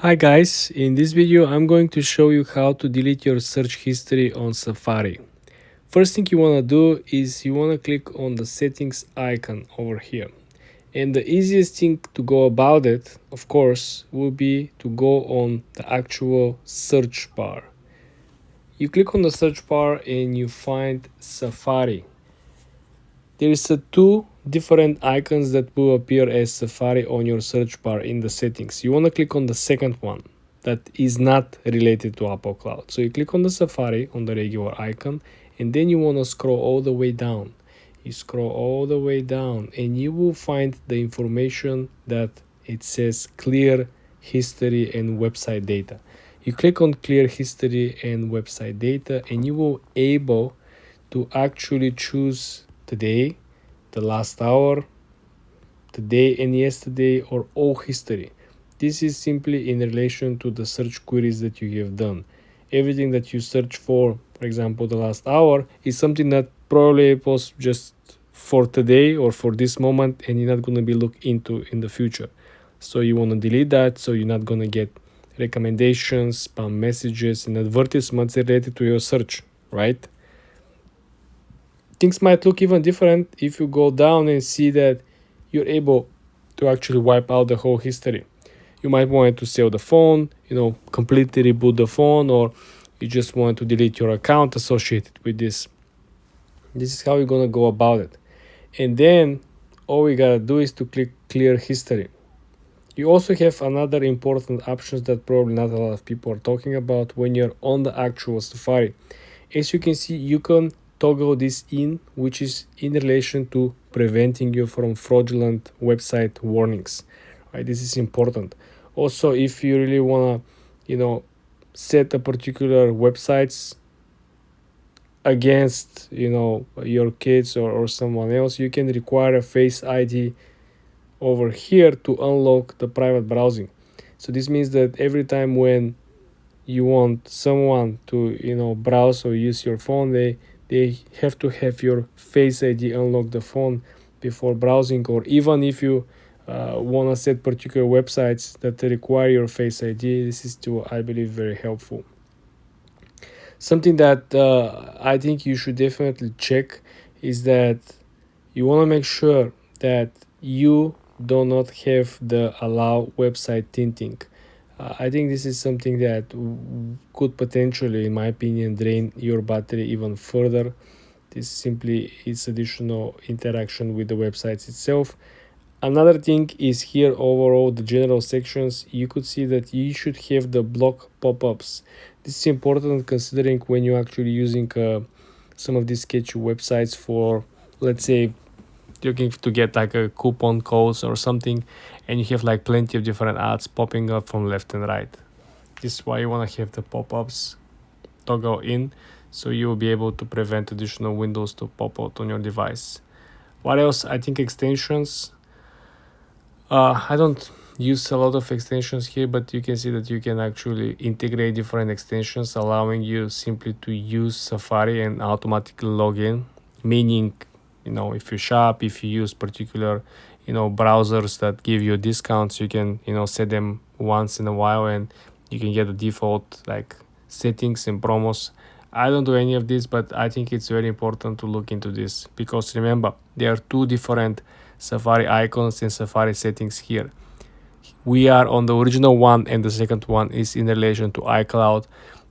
Hi guys, in this video I'm going to show you how to delete your search history on Safari. First thing you want to do is you want to click on the settings icon over here. And the easiest thing to go about it, of course, will be to go on the actual search bar. You click on the search bar and you find Safari. There is two different icons that will appear as Safari on your search bar in the settings. You want to click on the second one that is not related to Apple Cloud. So you click on the Safari on the regular icon and then you want to scroll all the way down. You scroll all the way down and you will find the information that it says clear history and website data. You click on clear history and website data and you will able to actually choose today, the last hour, today and yesterday, or all history. This is simply in relation to the search queries that you have done. Everything that you search for example, the last hour, is something that probably was just for today or for this moment, and you're not going to be looked into in the future. So you want to delete that so you're not going to get recommendations, spam messages, and advertisements related to your search, right? Things might look even different if you go down and see that you're able to actually wipe out the whole history. You might want to sell the phone, completely reboot the phone, or you just want to delete your account associated with this. This is how you're going to go about it. And then all we got to do is to click clear history. You also have another important options that probably not a lot of people are talking about when you're on the actual Safari. As you can see, you can toggle this in, which is in relation to preventing you from fraudulent website warnings. Right, this is important. Also, if you really want to, set a particular websites against, your kids or someone else, you can require a Face ID over here to unlock the private browsing. So this means that every time when you want someone to browse or use your phone, they have to have your Face ID unlock the phone before browsing, or even if you want to set particular websites that require your Face ID, this is still, I believe, very helpful. Something that I think you should definitely check is that you want to make sure that you do not have the allow website tinting. I think this is something that could potentially, in my opinion, drain your battery even further. This simply is additional interaction with the websites itself. Another thing is here overall the general sections. You could see that you should have the block pop-ups. This is important considering when you're actually using some of these sketchy websites for, let's say, looking to get like a coupon codes or something, and you have like plenty of different ads popping up from left and right. This is why you want to have the pop-ups toggle in, so you will be able to prevent additional windows to pop out on your device. What else? I think extensions. I don't use a lot of extensions here, but you can see that you can actually integrate different extensions, allowing you simply to use Safari and automatically log in. Meaning, if you shop, if you use particular, browsers that give you discounts, you can, set them once in a while and you can get the default like settings and promos. I don't do any of this, but I think it's very important to look into this because remember, there are two different Safari icons and Safari settings here. We are on the original one and the second one is in relation to iCloud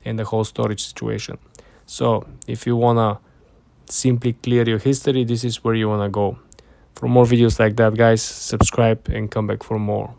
and the whole storage situation. So if you want to simply clear your history, this is where you want to go. For more videos like that, guys, subscribe and come back for more.